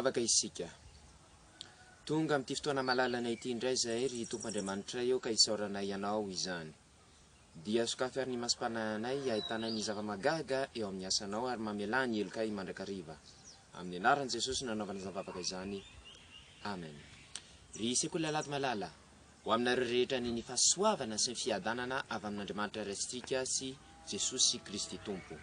Mivavaka isika. Tonga amin'ity fotoana malalana ity indray zay ry Tompoandriamanitra eo ka isaoranay ianao izany. Dia sokafy ary ny masipanayanay ahitana ny zava-magaga eo amin'ny asanao ary mamelany heloka mandrakariva. Amin'ny anaran'i Jesosy nanaovana zavavaka izany. Amen. Ry sekoly alady malala, ho aminareo rehetra ny fahasoavana sy ny fiadanana avy amin'Andriamanitra raisitsika sy Jesosy Kristy Tompo.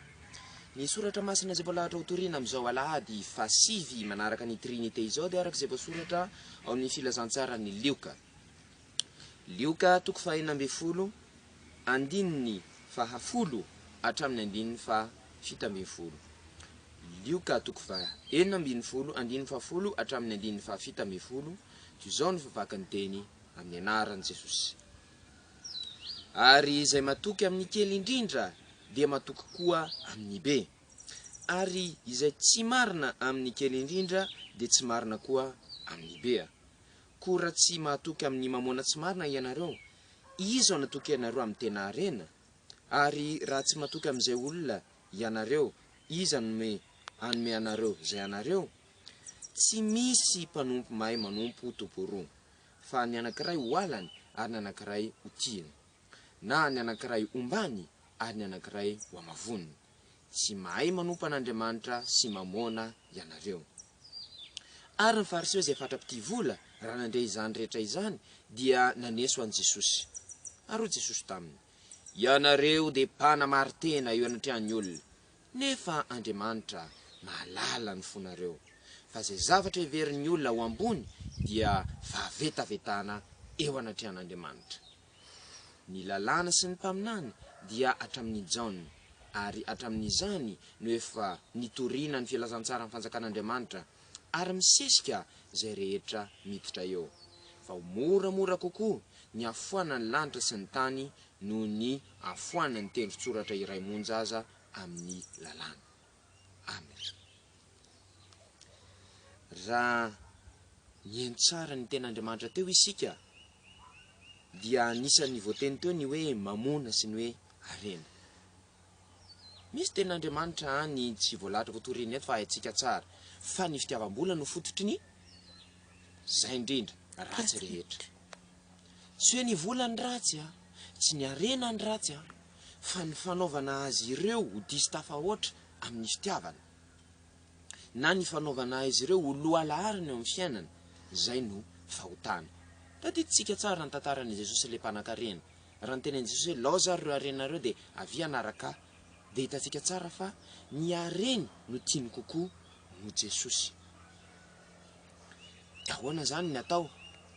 Ny soratra masina izay voalahatra ho torina amin'izao alahady fasivy manaraka ny trinité izao dia araka izay voasoratra ao amin'ny filazantsara ny Lioka. Lioka toko faha 11 andininy faha 10 hatramin'ny andininy faha 17. Lioka toko faha 11 andininy faha 10 hatramin'ny andininy faha 17. Izao ny favaky ny teny amin'ny anaran'i Jesosy. Ary izay matoky amin'ny kely indrindra dia matoky koa amin'ny be. Ary izay tsy marina amin'ny kely indrindra dia tsy marina koa amin'ny be. Koa tsy matoky amin'ny mamoana tsy marina ianareo, izo natoky ianareo amin'ny tena arena. Ary raha tsy matoky amin'izay olona ianareo, iza anome anareo zay anareo. Tsy misy mpanompo mahay manompo topo roa, fa ny anankiray ho alany ary ny anankiray ho tiany, na ny anankiray ombany ary ny anankiray ho amavoniny. Tsy mahay manompo an'Andriamanitra sy mamona ianareo. Ary ny fariseo izay fatra-pity vola raha nandray izany rehetra izany dia naneso an Jesosy. Ary Jesosy taminy: ianareo dia mpana mari-tena eo anatrehan'ny olona, nefa Andriamanitra mahalala ny fonareo. Fa izay zavatra heverin'ny olona ho ambony dia vahavetavetana eo anatrehan'Andriamanitra. Ny lalàna sy ny mpaminany dia hatramin'ny jaona, ary hatramin'izany no efa nitoriana ny filazantsara ny fanjakan'Andriamanitra ary misesika izay rehetra miditra eo. Fa moramora kokoa ny afoana ny lanitra sy ny tany noho ny afoana ny tendrotsoratra iray monjaza amin'ny lalàna. Amen. Raha mihaino tsara ny ten'Andriamanitra teo isika dia anisan'ny voateny teo ny hoe mamona sy ny hoe arena. Misy ten'Andriamanitra any tsy voalahatra voatorina eto fa haitsika tsara, fa ny fitiavam-bola no fototry ny zay indrindra ratsy rehetra. Tsy hoe ny vola ny ratsy tsy ny arena ny ratsy fa ny fanaovana azy ireo ho diso tafahoatra amin'ny fitiavana, na ny fanaovana azy ireo ho loalaharina eo amin'ny fiainana, zay no fahotana. Tadiditsika tsara ny tantaran'i Jesosy le mpanan-karena. Raha ny tenen'i Jesosy hoe lao zary ireo arena ireo dia avy anaraka, dia hitantsika tsara fa ny areny no tiany kokoa no Jesosy. Ahoana zany ny atao?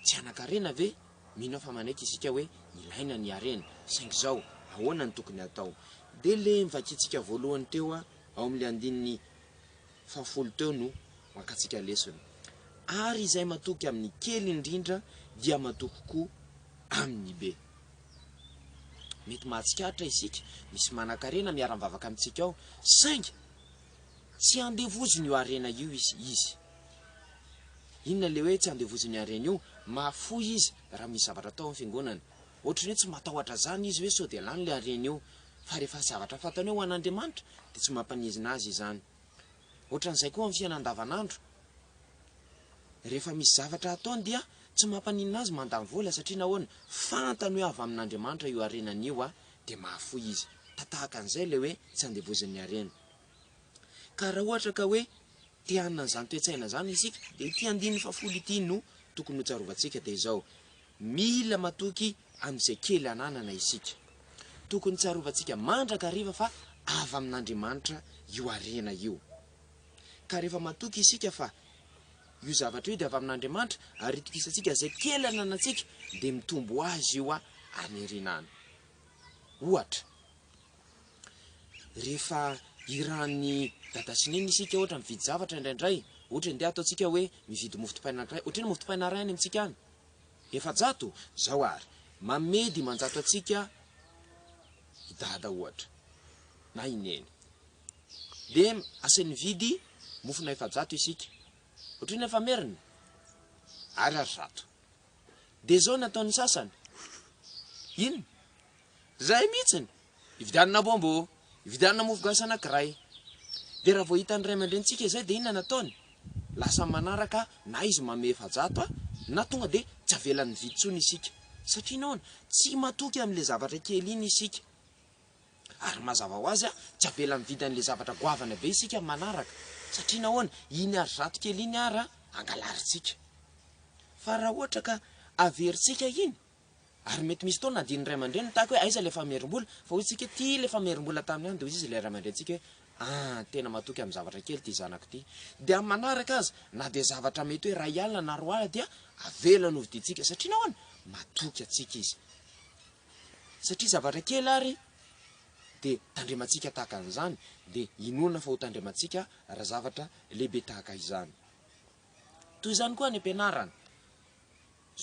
Tsy anan-karena ve? Mino fa manaiky isika hoe ilaina ny arena, saingy izao ahoana ny tokony atao? Dia le mivakitsika voalohany teo ao amin'le andininy faha 10 teo no makatsika lesona. Ary izay matoky amin'ny kely indrindra dia matoky koa amin'ny be. Mety mahatsikatra isika misy manan-karena miara-mivavaka amintsika ao, saingy tsy andevozony io arena io izy. Inona le hoe tsy andevozony arena io? Mahafoy izy raha misy zavatra atao amin'ny fiangonana. Ohatrany hoe tsy matahotra zany izy hoe sao dia lany le arena io, fa rehefa zavatra fatany ho an'Andriamanitra dia tsy mampanizina azy izany. Ohatran'izay koa amin'ny fiainana andavanandro. Rehefa misy zavatra ataony dia tsy mampanina azy mandany vola satria nahoana fantany hoe avy amin'Andriamanitra io arenan'io dia mahafoy izy. Tahaka an'izay le hoe tsy andevozan'ny arena. Ka raha ohatra ka hoe te-hanana an'izany toe-tsaina zany isika dia ity andininy faha 10 ity no tokony ho tsarovatsika dia izao: mila matoky amin'izay kely ananana isika. Tokony tsarovantsika mandrakariva fa avy amin'Andriamanitra io arena io. Ka rehefa matoky isika fa io zavatra io dia avy amin'Andriamanitra ary itokisantsika izay kely ananantsika dia mitombo azy io anerinana. Ohatra, rehefa irahan'ny dada sy neny isika ohatra mividy zavatra indraindray, ohatra ndeha ataontsika hoe mividy mofo dipaina anankiray, ohatra ny mofo dipaina ray any amintsika any 400, zao ary mamedy manjato atsika i dada ohatra na i neny, dia asany vidy mofona 400 isika, ohatra ny efa merina ary 100. Dia zao nataon'ny sasany, inona? Zay mihitsiny ividianana bombo, ividianana mofo gasy anankiray. Dia raha vao hitan'ny ray aman-drenitsika izay dia inona nataony? lasa manaraka na izy mamefajato na tonga de tsy avelan'ny viditsony isika satria naona tsy matoky amin'le zavatra kely iny isika ary mazava ho azy tsy avelan'ny vidan'le zavatra goavana be isika manaraka satria naona iny ary zato kely iny ara angalarintsika fa raha ohatra ka averintsika iny ary mety misy taona nadin'ny ray aman-dreny tahaka hoe aiza le famerim-bola fa hoy tsika ty le famerim-bola tamin'ny any de hoy izy le ray aman-dreny hoe tena matoky amin'ny zavatra kely ty zanako ty de amin'ny manaraka azy na de zavatra mety hoe ray alina na roa alina dia avela no viditsika satria nahoana matoky atsika izy satria zavatra kely ary de tandrematsika tahaka an'izany de inona fa ho tandrematsika raha zavatra lehibe tahaka izany toy izany koa ny ampianarana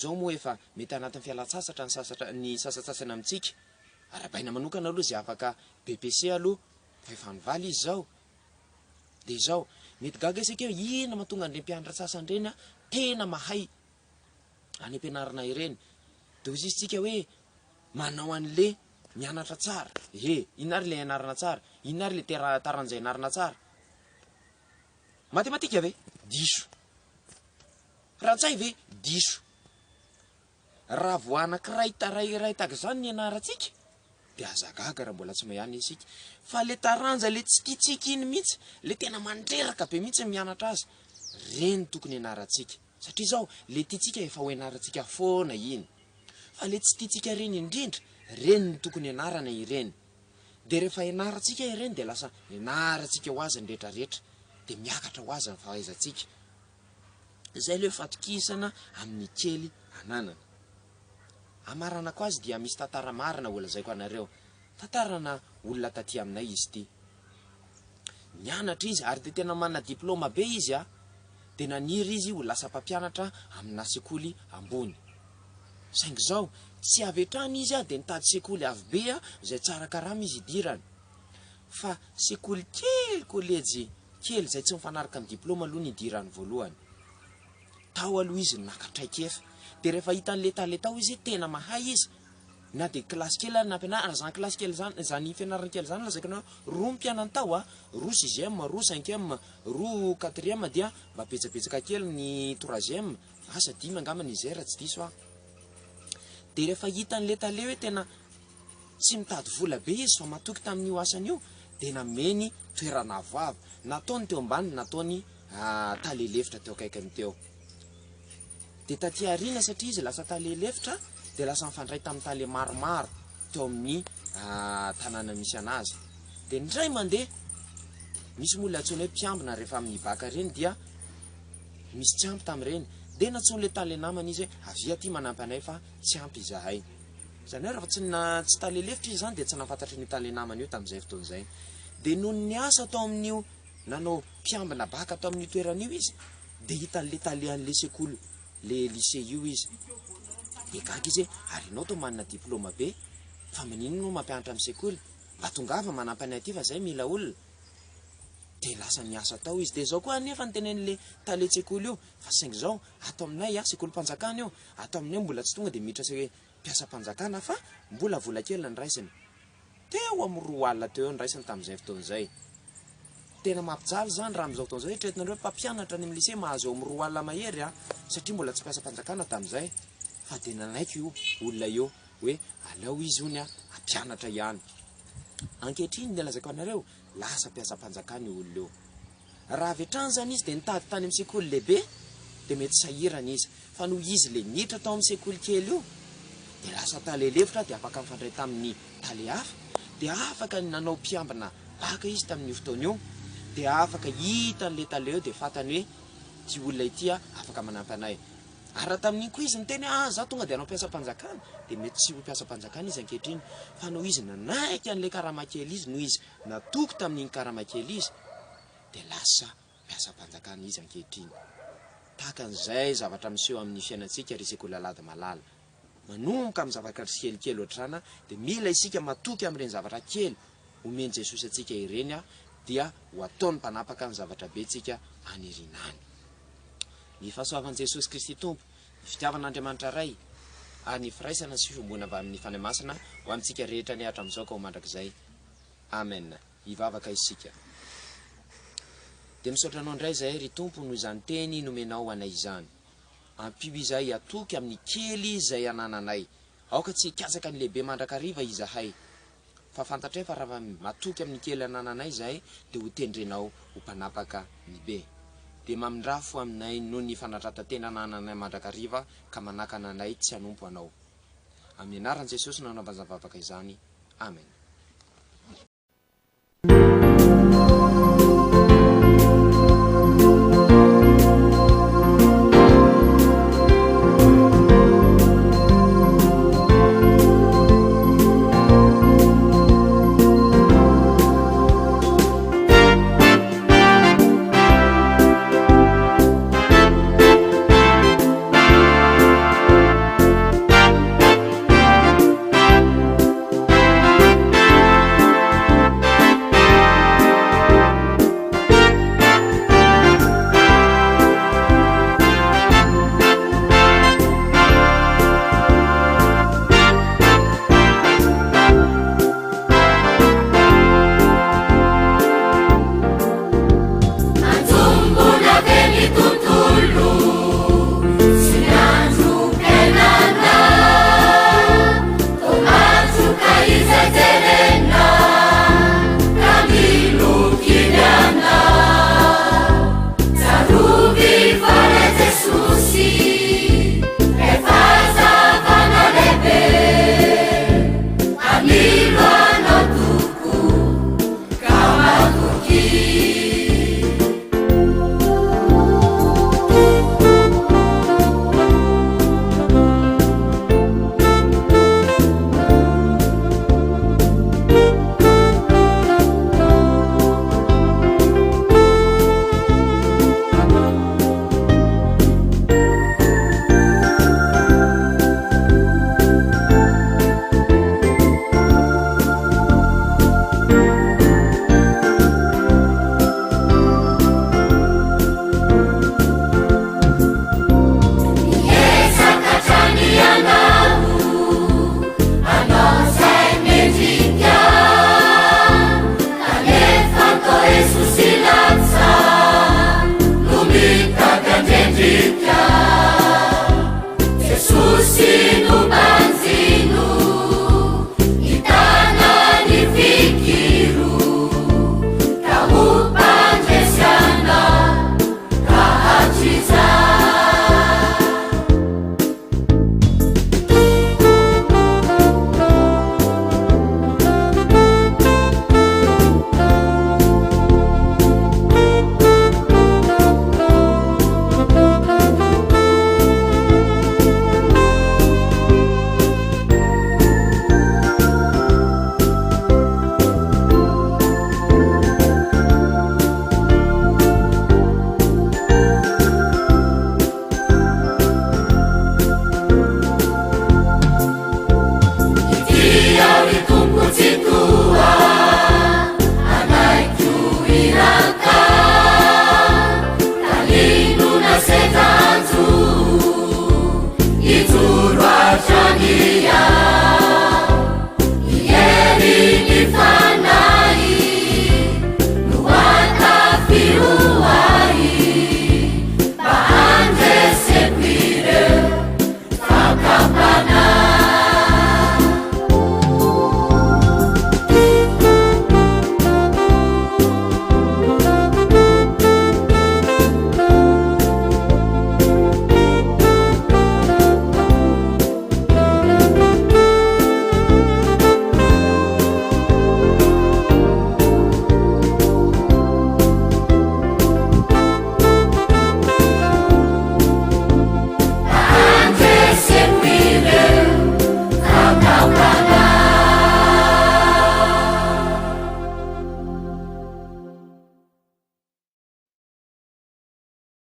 zao moa efa mety anatin'ny fialatsasatra ny sasatsasana amintsika arabaina manokana aloha zay afaka BPC aloha fahefanivaly izy zao de zao mety gaga isika hoe ina mahatonga an'ireny mpianatra sasany tena mahay any ampianarana ireny de hozy izy tsika hoe manao an'le mianatra tsara ina ary le ianarana tsara ina ary le taran'izay ianarana tsara matematika ve diso ratsay ve diso raha vo anankiray taray tahaka izany ny ianarantsika de azagaga raha mbola tsy mahany isika fa le taranja le tsy tiatsika iny mihitsy le tena mandreraka be mihitsy mianatra azy reny tokony ianarantsika satria zao le tiatsika efa ho ianarantsika foana iny fa le tsy tiatsika reny indrindra reny ny tokony ianarana ireny de rehefa ianarantsika ireny de lasa ianarantsika ho azy ny rehetrarehetra de miakatra ho azy ny fahaizantsika zay le fatokisana amin'ny kely ananana amarana ko azy dia misy tantara marina olazaiko anareo tantarana olona taty aminay izy ty nianatra izy ary de tena manana diplôma be izy de naniry izy ho lasa mpampianatra amina sekoly ambony saingy zao tsy avetrany izy de nitady sekoly avy be zay tsara karama izy idirany fa sekoly kely kolejy kely zay tsy mifanaraka amin'ny diplôma aloha ny idirany voalohany tao aloha izy nakatraiky efa de rehefa hitan'le tale tao izy tena mahay izy na de klasy kely na ampianarana zany klasy kely zany fianarana kely zany lazaiko na roa mpianany tao roa 6e roa 5e roa 4e dia mba betsabetsaka kely ny 3e asa dimy angamany izay raha tsy diso de rehefa hitan'le tale hoe tena tsy mitady vola be izy fa matoky tamin'io asan'io de nameny toerana avoavo nataony teo ambany nataony talelefitra teo akaikany teo de taty arina satria izy lasa talelefitra de lasa mifandray tamin'ny tale maromaro teo amin'ny tanàna misy anazy de ndray mandeha misy mola atsony hoe mpiambina rehefa amin'ny baka reny dia misy tsy ampy tamin'ireny de natsony le tale namana izy hoe avia ty manampy anay fa tsy ampy izahay zany hoe raha tsy talelefitra izy zany de tsy nafantatry ny tale namana io tamin'izay fotoan'izay de noho ny asa tao amin'io nanao mpiambina baka tao amin'ny toeran'io izy de hitan'le tale an'le sekoly le lycée io izy de gaga izy ary anao to manana diplôma be fa maninona no mampianatra amin'ny sekoly mba tongava manampy anay aty fa zay mila olona de lasa niasa tao izy de zao koa anefa ny tenen'le tale-tsekoly io fa saingy zao ato aminay sekoly mpanjakana io ato aminay mbola tsy tonga de miditra se hoe mpiasa-mpanjakana fa mbola vola kely ny raisiny teo amin'ny 2 alina teo ny raisiny tamin'izay fotoan'izay tena mampijaly zany raha am'izao fotoan'izao hitretinareo mpampianatra any amin'ny lycée mahazo eo amin'ny 2 alina mahery satria mbola tsy mpiasa-mpanjakana tamin'izay fa de nanaiky io olona io hoe aleo izy ony ampianatra ihany ankehitriny de lazaiko anareo lasa mpiasa-mpanjakana io olona io raha avetrany zany izy de nitady tany amin'ny sekoly lehibe de mety sahirana izy fa noho izy le niditra tao amin'ny sekoly kely io de lasa talelefitra de afaka mifandray tamin'ny tale hafa de afaka nanao mpiambina baka izy tamin'io fotoana io de afaka hitan'le tale eo de fantany hoe ty olona ity afaka manampy anay ary raha tamin'iny koa izy niteny za tonga de anao mpiasa-mpanjakana de mety tsy ho mpiasa-mpanjakana izy ankehitriny fa noho izy nanaiky an'le karamakely izy noho izy natoky tamin'iny karamakely izy de lasa mpiasa-mpanjakana izy ankehitriny tahaka an'izay zavatra miseho amin'ny fiainantsika reseko lalady malala manomboka amin'ny zavatra kelikely ohatrana de mila isika matoky amin'ireny zavatra kely omeny Jesosy atsika ireny dia ho ataony mpanapaka amin'ny zavatra be tsika anirinany ny fahasoavan'i Jesosy Kristy Tompo ny fitiavan'Andriamanitra ray ary ny firaisana sy fiombona avy amin'ny fanahy masina ho amintsika rehetra ny hatram'izao ka ho mandrakizay amen hivavaka isika dia misaotra anao indray zahay ry tompo no izany teny nomenao anay izany. Ampio izay atoky amin'ny kely izay anananay, aoka tsy hikatsaka ny lehibe mandrakariva izahay, fa fantatray fa raha matoky amin'ny kely anananay zahay dia ho tendrenao ho mpanapaka ny be. Dia mamindrafo aminay noho ny fanatratatena anananay mandrakariva ka manakana anay tsy hanompo anao. Amin'ny anaran'i Jesosy no anabazavavaka izany. Amen.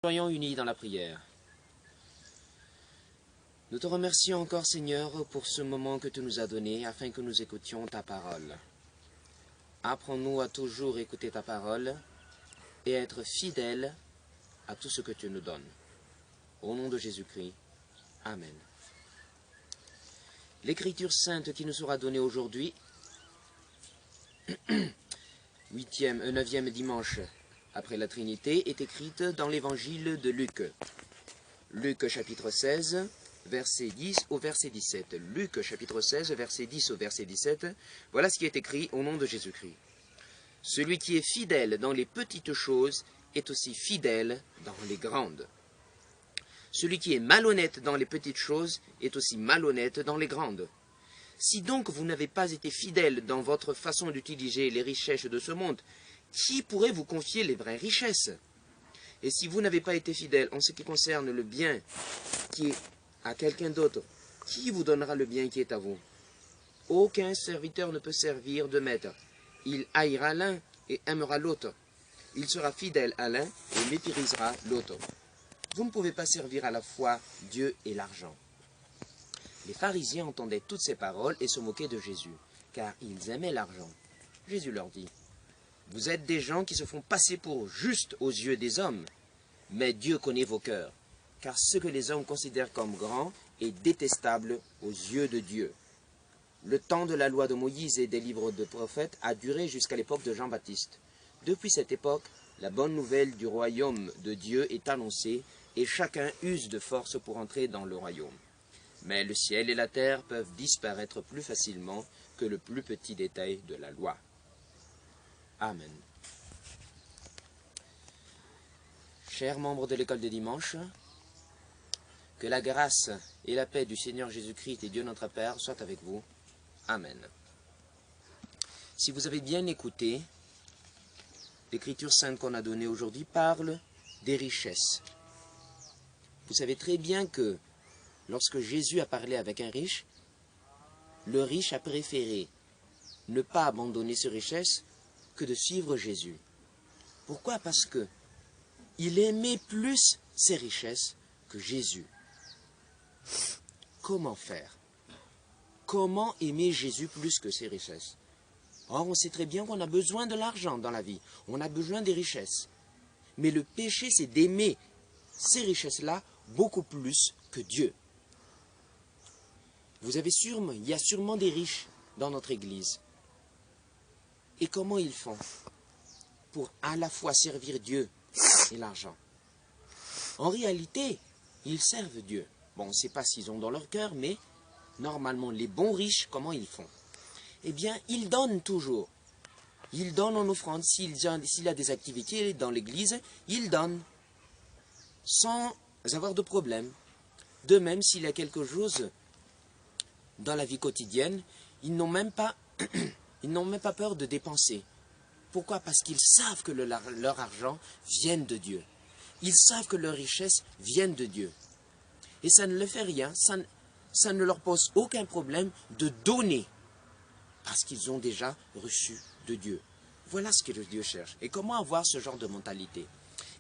Soyons unis dans la prière. Nous te remercions encore, Seigneur, pour ce moment que tu nous as donné afin que nous écoutions ta parole. Apprends-nous à toujours écouter ta parole et à être fidèles à tout ce que tu nous donnes. Au nom de Jésus-Christ. Amen. L'écriture sainte qui nous sera donnée aujourd'hui, 9e dimanche après la Trinité est écrite dans l'évangile de Luc. Luc chapitre 16, verset 10 au verset 17. Luc chapitre 16, verset 10 au verset 17. Voilà ce qui est écrit au nom de Jésus-Christ. Celui qui est fidèle dans les petites choses est aussi fidèle dans les grandes. Celui qui est malhonnête dans les petites choses est aussi malhonnête dans les grandes. Si donc vous n'avez pas été fidèle dans votre façon d'utiliser les richesses de ce monde, qui pourrait vous confier les vraies richesses? Et si vous n'avez pas été fidèle en ce qui concerne le bien qui est à quelqu'un d'autre, qui vous donnera le bien qui est à vous? Aucun serviteur ne peut servir de maître. Il haïra l'un et aimera l'autre. Il sera fidèle à l'un et méprisera l'autre. Vous ne pouvez pas servir à la fois Dieu et l'argent. Les pharisiens entendaient toutes ces paroles et se moquaient de Jésus, car ils aimaient l'argent. Jésus leur dit, « Vous êtes des gens qui se font passer pour justes aux yeux des hommes, mais Dieu connaît vos cœurs, car ce que les hommes considèrent comme grand est détestable aux yeux de Dieu. Le temps de la loi de Moïse et des livres de prophètes a duré jusqu'à l'époque de Jean-Baptiste. Depuis cette époque, la bonne nouvelle du royaume de Dieu est annoncée et chacun use de force pour entrer dans le royaume. Mais le ciel et la terre peuvent disparaître plus facilement que le plus petit détail de la loi. » Amen. Chers membres de l'école de dimanche, que la grâce et la paix du Seigneur Jésus-Christ et Dieu notre Père soient avec vous. Amen. Si vous avez bien écouté, l'Écriture sainte qu'on a donnée aujourd'hui parle des richesses. Vous savez très bien que lorsque Jésus a parlé avec un riche, le riche a préféré ne pas abandonner ses richesses que de suivre Jésus. Pourquoi? Parce que il aimait plus ses richesses que Jésus. Comment faire? Comment aimer Jésus plus que ses richesses? Or, on sait très bien qu'on a besoin de l'argent dans la vie. On a besoin des richesses. Mais le péché, c'est d'aimer ces richesses-là beaucoup plus que Dieu. Il y a sûrement des riches dans notre Église. Et comment ils font pour à la fois servir Dieu et l'argent? En réalité, ils servent Dieu. Bon, on ne sait pas s'ils ont dans leur cœur, mais normalement, les bons riches, comment ils font? Eh bien, ils donnent toujours. Ils donnent en offrande. S'il y a des activités dans l'église, ils donnent sans avoir de problème. De même, s'il y a quelque chose dans la vie quotidienne, ils n'ont même pas peur de dépenser. Pourquoi? Parce qu'ils savent que leur argent vient de Dieu. Ils savent que leurs richesses viennent de Dieu. Et ça ne leur fait rien, ça ne leur pose aucun problème de donner, parce qu'ils ont déjà reçu de Dieu. Voilà ce que Dieu cherche. Et comment avoir ce genre de mentalité?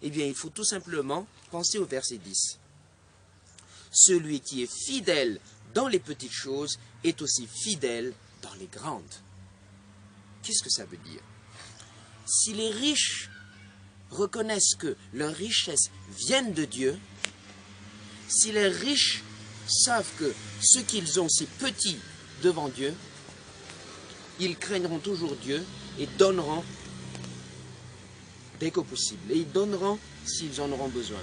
Eh bien, il faut tout simplement penser au verset 10. Celui qui est fidèle dans les petites choses est aussi fidèle dans les grandes. Qu'est-ce que ça veut dire? Si les riches reconnaissent que leurs richesses viennent de Dieu, si les riches savent que ce qu'ils ont c'est petit devant Dieu, ils craindront toujours Dieu et donneront dès que possible. Et ils donneront s'ils en auront besoin.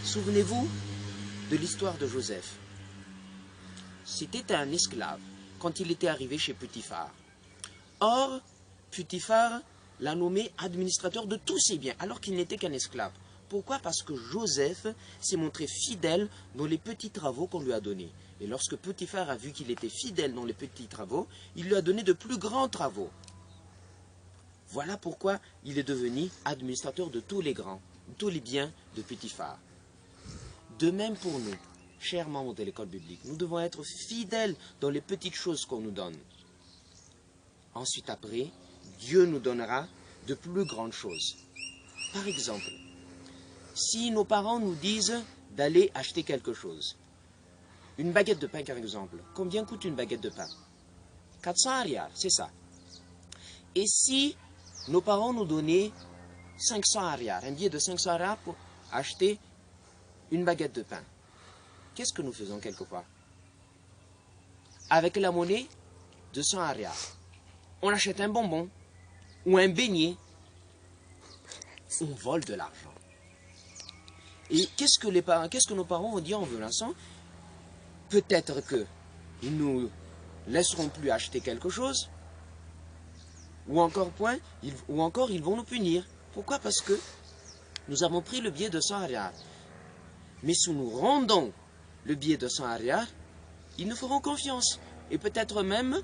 Souvenez-vous de l'histoire de Joseph. C'était un esclave quand il était arrivé chez Potiphar. Or, Potiphar l'a nommé administrateur de tous ses biens, alors qu'il n'était qu'un esclave. Pourquoi? Parce que Joseph s'est montré fidèle dans les petits travaux qu'on lui a donnés. Et lorsque Potiphar a vu qu'il était fidèle dans les petits travaux, il lui a donné de plus grands travaux. Voilà pourquoi il est devenu administrateur de tous les biens de Potiphar. De même pour nous, chers membres de l'école biblique, nous devons être fidèles dans les petites choses qu'on nous donne. Ensuite, après, Dieu nous donnera de plus grandes choses. Par exemple, si nos parents nous disent d'aller acheter quelque chose, une baguette de pain par exemple, combien coûte une baguette de pain? 400 ariars, c'est ça. Et si nos parents nous donnaient 500 ariars, un billet de 500 ariars pour acheter une baguette de pain, qu'est-ce que nous faisons quelquefois? Avec la monnaie de 100 ariars, on achète un bonbon. ou un beignet, on vole de l'argent. Et qu'est-ce que nos parents vont dire en menaçant? Peut-être que ils nous laisseront plus acheter quelque chose, ou encore ils vont nous punir. Pourquoi? Parce que nous avons pris le billet de 100 ariars. Mais si nous rendons le billet de 100 ariars, ils nous feront confiance. Et peut-être même,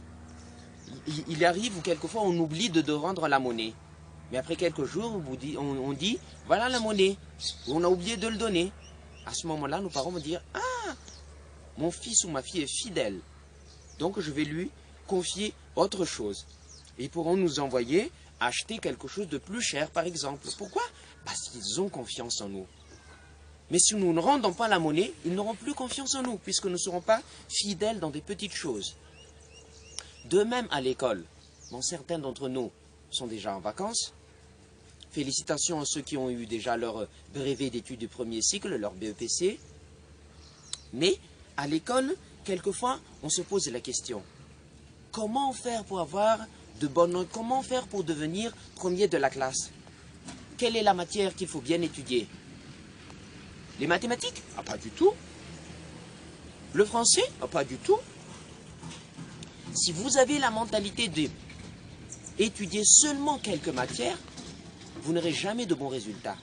il arrive ou quelquefois on oublie de rendre la monnaie. Mais après quelques jours, on dit, voilà la monnaie. On a oublié de le donner. À ce moment-là, nos parents vont dire, ah, mon fils ou ma fille est fidèle. Donc je vais lui confier autre chose. Et ils pourront nous envoyer acheter quelque chose de plus cher, par exemple. Pourquoi? Parce qu'ils ont confiance en nous. Mais si nous ne rendons pas la monnaie, ils n'auront plus confiance en nous, puisque nous ne serons pas fidèles dans des petites choses. De même à l'école, bon, certains d'entre nous sont déjà en vacances. Félicitations à ceux qui ont eu déjà leur brevet d'études du premier cycle, leur BEPC. Mais à l'école, quelquefois, on se pose la question, comment faire pour avoir de bonnes notes? Comment faire pour devenir premier de la classe? Quelle est la matière qu'il faut bien étudier? Les mathématiques? Ah, pas du tout. Le français? Ah, pas du tout. Si vous avez la mentalité d'étudier seulement quelques matières, vous n'aurez jamais de bons résultats.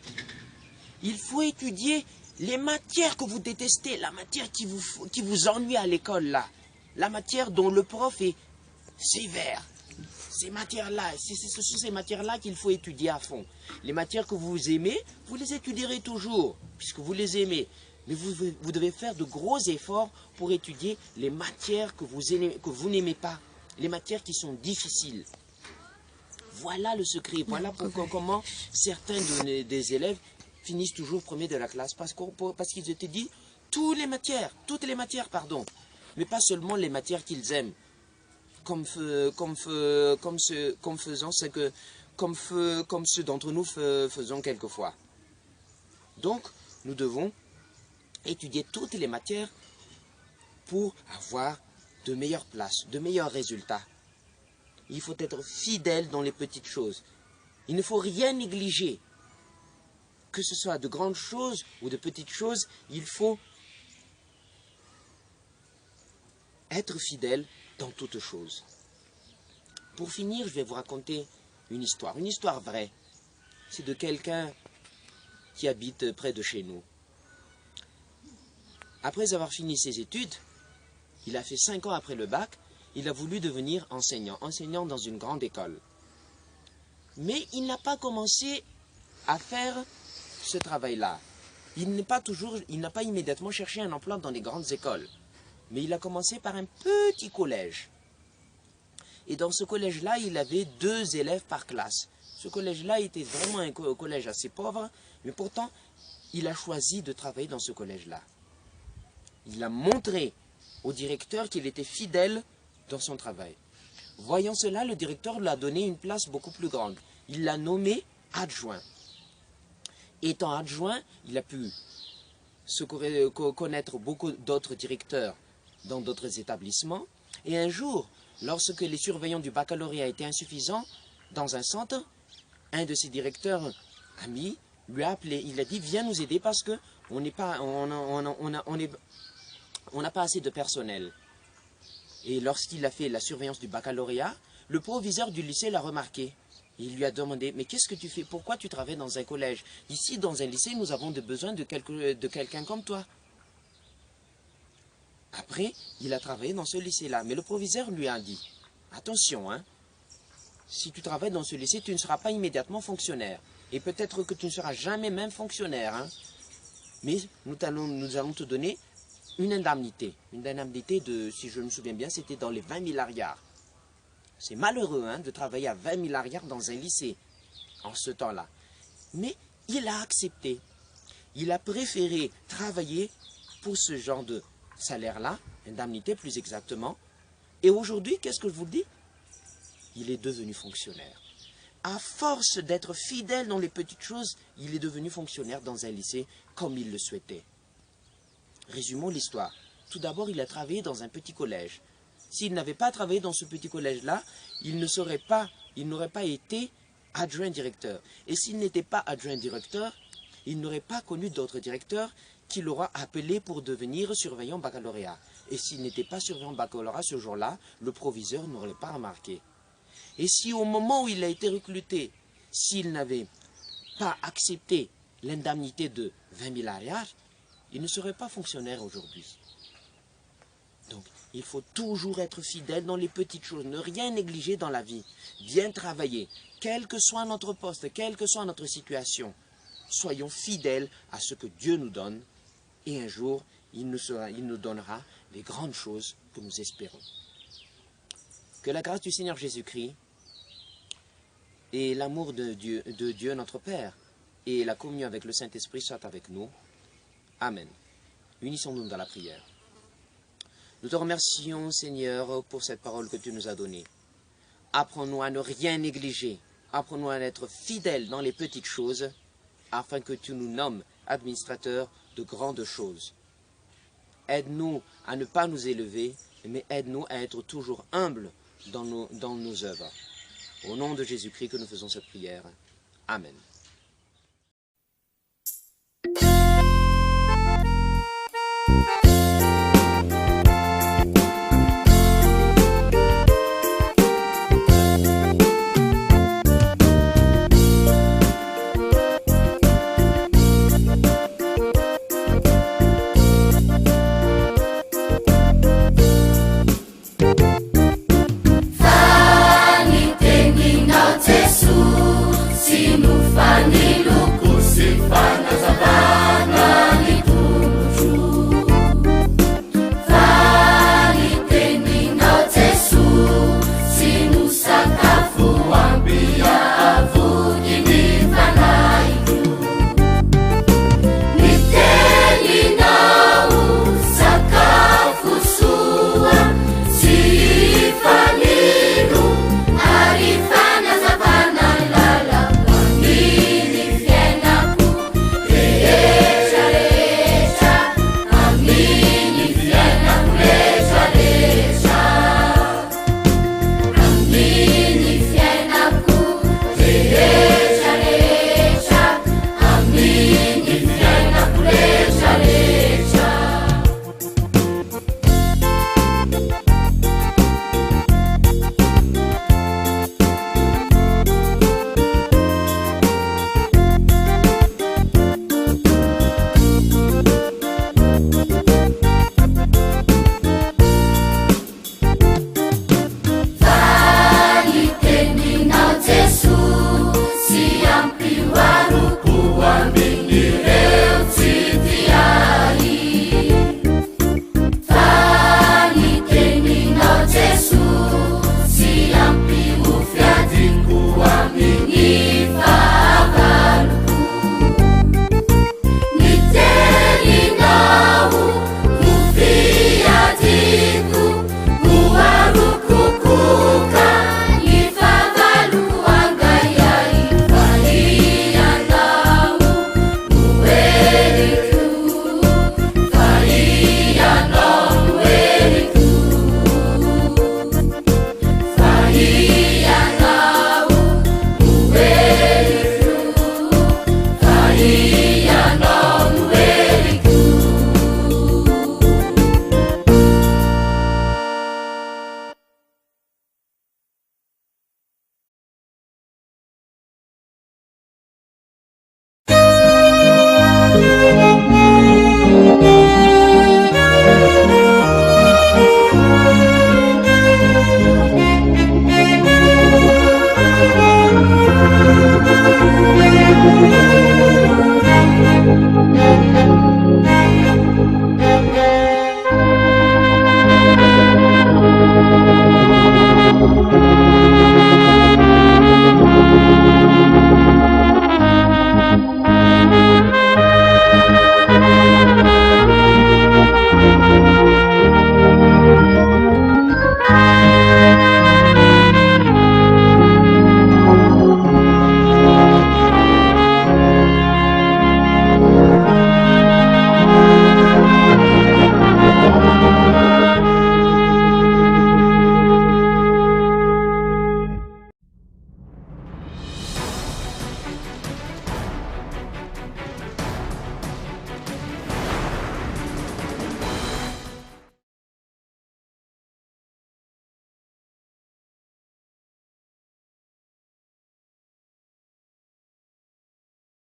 Il faut étudier les matières que vous détestez, la matière qui vous ennuie à l'école, là. La matière dont le prof est sévère. Ces matières-là, ce sont ces matières-là qu'il faut étudier à fond. Les matières que vous aimez, vous les étudierez toujours, puisque vous les aimez. Mais vous devez faire de gros efforts pour étudier les matières que vous n'aimez pas, les matières qui sont difficiles. Voilà le secret, voilà comment certains des élèves finissent toujours premiers de la classe, parce qu'ils étaient dit toutes les matières, mais pas seulement les matières qu'ils aiment. Comme ceux d'entre nous faisons quelquefois. Donc, nous devons étudier toutes les matières pour avoir de meilleures places, de meilleurs résultats. Il faut être fidèle dans les petites choses. Il ne faut rien négliger. Que ce soit de grandes choses ou de petites choses, il faut être fidèle dans toutes choses. Pour finir, je vais vous raconter une histoire vraie. C'est de quelqu'un qui habite près de chez nous. Après avoir fini ses études, il a fait 5 ans après le bac, il a voulu devenir enseignant dans une grande école. Mais il n'a pas commencé à faire ce travail-là. Il n'a pas immédiatement cherché un emploi dans les grandes écoles. Mais il a commencé par un petit collège. Et dans ce collège-là, il avait 2 élèves par classe. Ce collège-là était vraiment un collège assez pauvre, mais pourtant, il a choisi de travailler dans ce collège-là. Il a montré au directeur qu'il était fidèle dans son travail. Voyant cela, le directeur lui a donné une place beaucoup plus grande. Il l'a nommé adjoint. Étant adjoint, il a pu connaître beaucoup d'autres directeurs dans d'autres établissements. Et un jour, lorsque les surveillants du baccalauréat étaient insuffisants dans un centre, un de ses directeurs amis lui a appelé. Il a dit, viens nous aider parce qu'on n'a pas assez de personnel. Et lorsqu'il a fait la surveillance du baccalauréat, le proviseur du lycée l'a remarqué. Il lui a demandé, mais qu'est-ce que tu fais? Pourquoi tu travailles dans un collège? Ici, dans un lycée, nous avons besoin de quelqu'un comme toi. Après, il a travaillé dans ce lycée-là. Mais le proviseur lui a dit, attention, hein, si tu travailles dans ce lycée, tu ne seras pas immédiatement fonctionnaire. Et peut-être que tu ne seras jamais même fonctionnaire. Hein. Mais nous allons te donner une indemnité. Une indemnité de, si je me souviens bien, c'était dans les 20 000 ariars. C'est malheureux hein, de travailler à 20 000 ariars dans un lycée en ce temps-là. Mais il a accepté. Il a préféré travailler pour ce genre de salaire-là, indemnité plus exactement. Et aujourd'hui, qu'est-ce que je vous dis? Il est devenu fonctionnaire. À force d'être fidèle dans les petites choses, il est devenu fonctionnaire dans un lycée comme il le souhaitait. Résumons l'histoire. Tout d'abord, il a travaillé dans un petit collège. S'il n'avait pas travaillé dans ce petit collège-là, il n'aurait pas été adjoint directeur. Et s'il n'était pas adjoint directeur, il n'aurait pas connu d'autres directeurs qui l'aura appelé pour devenir surveillant baccalauréat. Et s'il n'était pas surveillant baccalauréat ce jour-là, le proviseur n'aurait pas remarqué. Et si au moment où il a été recruté, s'il n'avait pas accepté l'indemnité de 20 000 arrières, il ne serait pas fonctionnaire aujourd'hui. Donc, il faut toujours être fidèle dans les petites choses, ne rien négliger dans la vie, bien travailler, quel que soit notre poste, quelle que soit notre situation. Soyons fidèles à ce que Dieu nous donne, et un jour, il nous donnera les grandes choses que nous espérons. Que la grâce du Seigneur Jésus-Christ et l'amour de Dieu notre Père et la communion avec le Saint-Esprit soient avec nous. Amen. Unissons-nous dans la prière. Nous te remercions, Seigneur, pour cette parole que tu nous as donnée. Apprends-nous à ne rien négliger. Apprends-nous à être fidèles dans les petites choses, afin que tu nous nommes administrateurs de grandes choses. Aide-nous à ne pas nous élever, mais aide-nous à être toujours humbles dans nos œuvres. Au nom de Jésus-Christ que nous faisons cette prière. Amen.